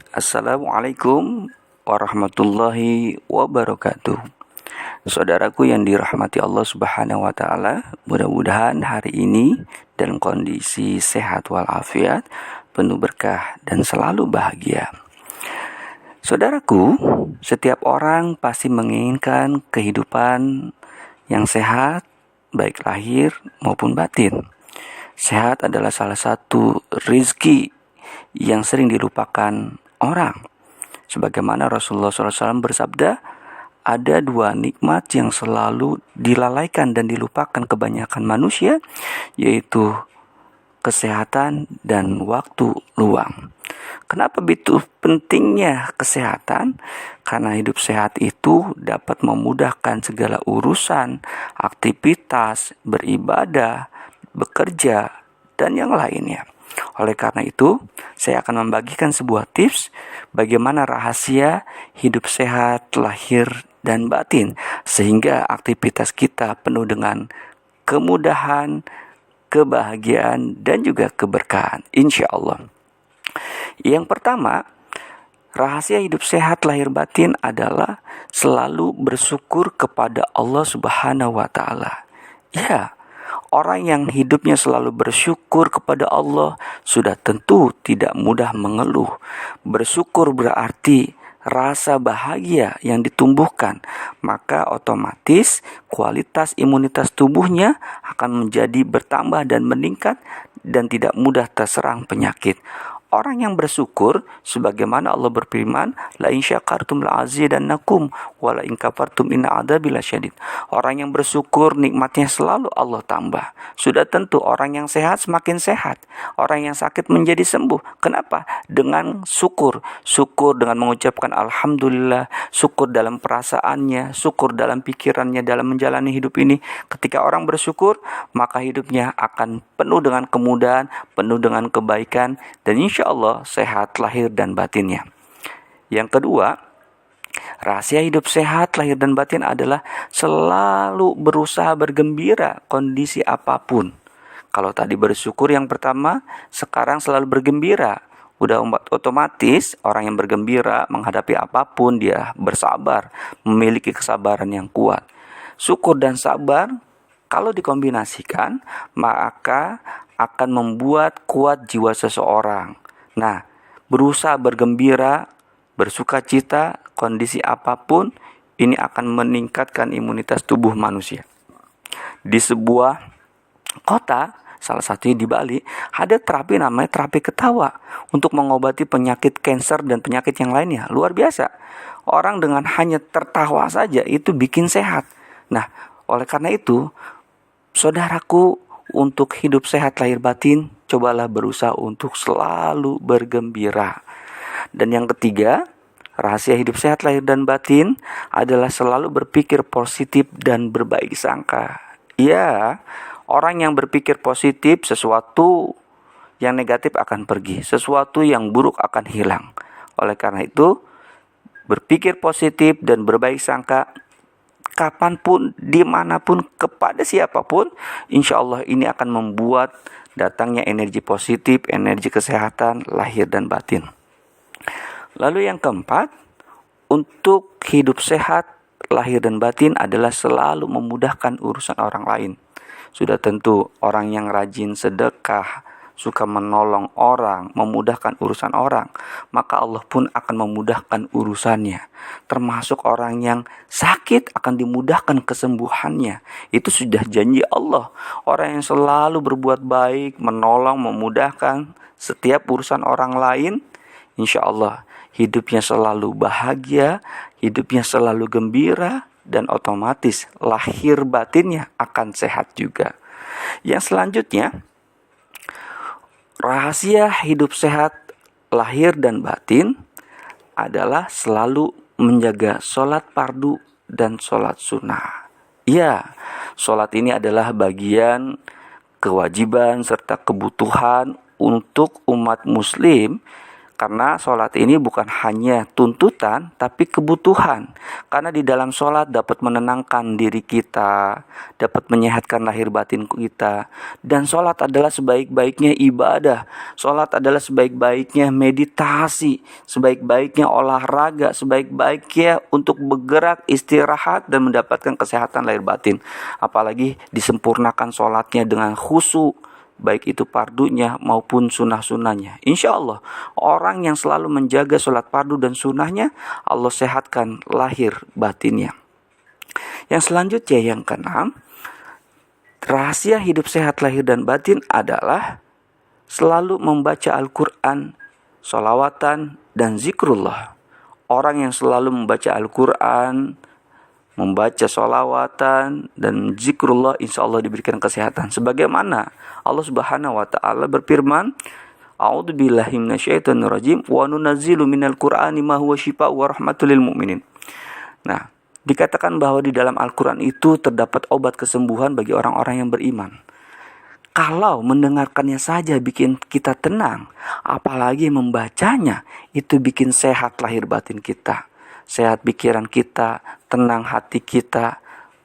Assalamualaikum warahmatullahi wabarakatuh. Saudaraku yang dirahmati Allah Subhanahu wa taala, mudah-mudahan hari ini dalam kondisi sehat walafiat, penuh berkah dan selalu bahagia. Saudaraku, setiap orang pasti menginginkan kehidupan yang sehat, baik lahir maupun batin. Sehat adalah salah satu rizki yang sering dilupakan orang. Sebagaimana Rasulullah SAW bersabda, ada dua nikmat yang selalu dilalaikan dan dilupakan kebanyakan manusia, yaitu kesehatan dan waktu luang. Kenapa begitu pentingnya kesehatan? Karena hidup sehat itu dapat memudahkan segala urusan, aktivitas, beribadah, bekerja, dan yang lainnya. Oleh karena itu, saya akan membagikan sebuah tips bagaimana rahasia hidup sehat lahir dan batin, sehingga aktivitas kita penuh dengan kemudahan, kebahagiaan, dan juga keberkahan, insya Allah. Yang pertama, rahasia hidup sehat lahir batin adalah selalu bersyukur kepada Allah Subhanahu wa taala. Ya, orang yang hidupnya selalu bersyukur kepada Allah sudah tentu tidak mudah mengeluh. Bersyukur berarti rasa bahagia yang ditumbuhkan, maka otomatis kualitas imunitas tubuhnya akan menjadi bertambah dan meningkat dan tidak mudah terserang penyakit. Orang yang bersyukur, sebagaimana Allah berfirman, la in syakartum la azidannakum wa la in kafartum inna adzabi lasyadid. Orang yang bersyukur nikmatnya selalu Allah tambah. Sudah tentu orang yang sehat semakin sehat, orang yang sakit menjadi sembuh. Kenapa? Dengan syukur. Syukur dengan mengucapkan alhamdulillah, syukur dalam perasaannya, syukur dalam pikirannya dalam menjalani hidup ini. Ketika orang bersyukur, maka hidupnya akan penuh dengan kemudahan, penuh dengan kebaikan, dan insya Allah sehat lahir dan batinnya. Yang kedua, rahasia hidup sehat lahir dan batin adalah selalu berusaha bergembira kondisi apapun. Kalau tadi bersyukur yang pertama, sekarang selalu bergembira. Udah otomatis orang yang bergembira menghadapi apapun dia bersabar, memiliki kesabaran yang kuat. Syukur dan sabar kalau dikombinasikan maka akan membuat kuat jiwa seseorang. Nah, berusaha bergembira, bersuka cita, kondisi apapun, ini akan meningkatkan imunitas tubuh manusia. Di sebuah kota, salah satunya di Bali, ada terapi namanya terapi ketawa untuk mengobati penyakit kanker dan penyakit yang lainnya. Luar biasa. Orang dengan hanya tertawa saja itu bikin sehat. Nah, oleh karena itu, saudaraku, untuk hidup sehat lahir batin, cobalah berusaha untuk selalu bergembira. Dan yang ketiga, rahasia hidup sehat lahir dan batin adalah selalu berpikir positif dan berbaik sangka. Ya, orang yang berpikir positif, sesuatu yang negatif akan pergi, sesuatu yang buruk akan hilang. Oleh karena itu, berpikir positif dan berbaik sangka kapanpun, dimanapun, kepada siapapun, insya Allah ini akan membuat datangnya energi positif, energi kesehatan, lahir dan batin. Lalu yang keempat, untuk hidup sehat, lahir dan batin adalah selalu memudahkan urusan orang lain. Sudah tentu orang yang rajin sedekah, suka menolong orang, memudahkan urusan orang, maka Allah pun akan memudahkan urusannya. Termasuk orang yang sakit akan dimudahkan kesembuhannya. Itu sudah janji Allah. Orang yang selalu berbuat baik, menolong, memudahkan setiap urusan orang lain, insya Allah hidupnya selalu bahagia, hidupnya selalu gembira, dan otomatis lahir batinnya akan sehat juga. Yang selanjutnya, rahasia hidup sehat lahir dan batin adalah selalu menjaga sholat fardu dan sholat sunnah. Ya, sholat ini adalah bagian kewajiban serta kebutuhan untuk umat muslim Karena sholat ini bukan hanya tuntutan, tapi kebutuhan. Karena di dalam sholat dapat menenangkan diri kita, dapat menyehatkan lahir batin kita. Dan sholat adalah sebaik-baiknya ibadah. Sholat adalah sebaik-baiknya meditasi, sebaik-baiknya olahraga, sebaik-baiknya untuk bergerak, istirahat, dan mendapatkan kesehatan lahir batin. Apalagi disempurnakan sholatnya dengan khusyuk, baik itu pardunya maupun sunnah-sunnahnya. Insya Allah, orang yang selalu menjaga sholat pardu dan sunnahnya, Allah sehatkan lahir batinnya. Yang selanjutnya, yang keenam, rahasia hidup sehat lahir dan batin adalah selalu membaca Al-Quran, sholawatan, dan zikrullah. Orang yang selalu membaca Al-Quran, membaca sholawatan dan zikrullah, insya Allah diberikan kesehatan. Sebagaimana Allah Subhanahu wa Ta'ala berfirman, A'udzubillahi minasyaitonirrajim, wa nunazzilu minal Qur'ani ma huwa syifaa'un wa rahmatul lil mu'minin. Nah, dikatakan bahwa di dalam Al-Quran itu terdapat obat kesembuhan bagi orang-orang yang beriman. Kalau mendengarkannya saja bikin kita tenang, apalagi membacanya, itu bikin sehat lahir batin kita. Sehat pikiran kita, tenang hati kita,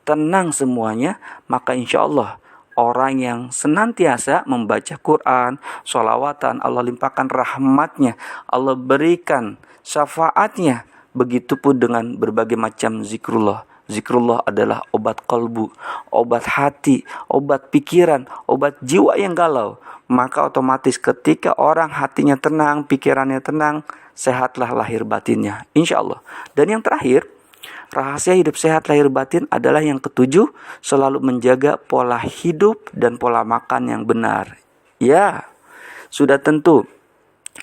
tenang semuanya. Maka insya Allah orang yang senantiasa membaca Quran, sholawatan, Allah limpahkan rahmatnya, Allah berikan syafaatnya. Begitupun dengan berbagai macam zikrullah. Zikrullah adalah obat kalbu, obat hati, obat pikiran, obat jiwa yang galau. Maka otomatis ketika orang hatinya tenang, pikirannya tenang, sehatlah lahir batinnya, insya Allah. Dan yang terakhir, rahasia hidup sehat lahir batin adalah yang ketujuh, selalu menjaga pola hidup dan pola makan yang benar. Ya, sudah tentu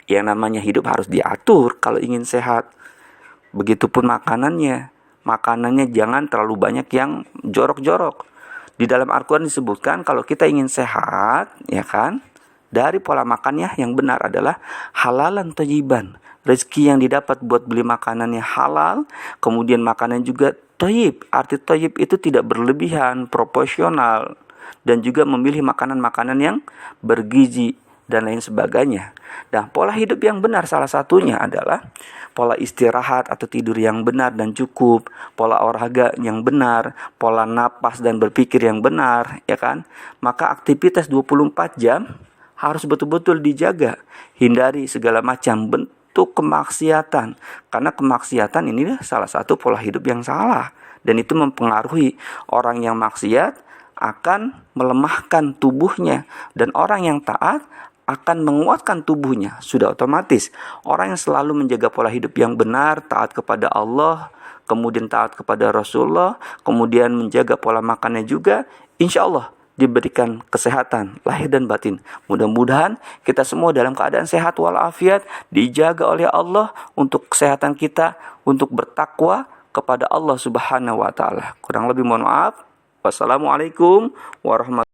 yang namanya hidup harus diatur kalau ingin sehat. Begitupun makanannya. Makanannya jangan terlalu banyak yang jorok-jorok. Di dalam Al-Quran disebutkan kalau kita ingin sehat, ya kan, dari pola makannya yang benar adalah halalan thayyiban. Rezeki yang didapat buat beli makanannya halal, kemudian makanan juga thayyib. Arti thayyib itu tidak berlebihan, proporsional, dan juga memilih makanan-makanan yang bergizi dan lain sebagainya. Nah, pola hidup yang benar salah satunya adalah pola istirahat atau tidur yang benar dan cukup, pola olahraga yang benar, pola napas dan berpikir yang benar, ya kan? Maka aktivitas 24 jam harus betul-betul dijaga. Hindari segala macam bentuk kemaksiatan. Karena kemaksiatan ini salah satu pola hidup yang salah. Dan itu mempengaruhi orang yang maksiat akan melemahkan tubuhnya. Dan orang yang taat akan menguatkan tubuhnya. Sudah otomatis. Orang yang selalu menjaga pola hidup yang benar, taat kepada Allah, kemudian taat kepada Rasulullah, kemudian menjaga pola makannya juga, insya Allah diberikan kesehatan lahir dan batin. Mudah-mudahan kita semua dalam keadaan sehat walafiat, dijaga oleh Allah untuk kesehatan kita, untuk bertakwa kepada Allah Subhanahu wa Ta'ala. Kurang lebih mohon maaf. Wassalamualaikum warahmatullahi wabarakatuh.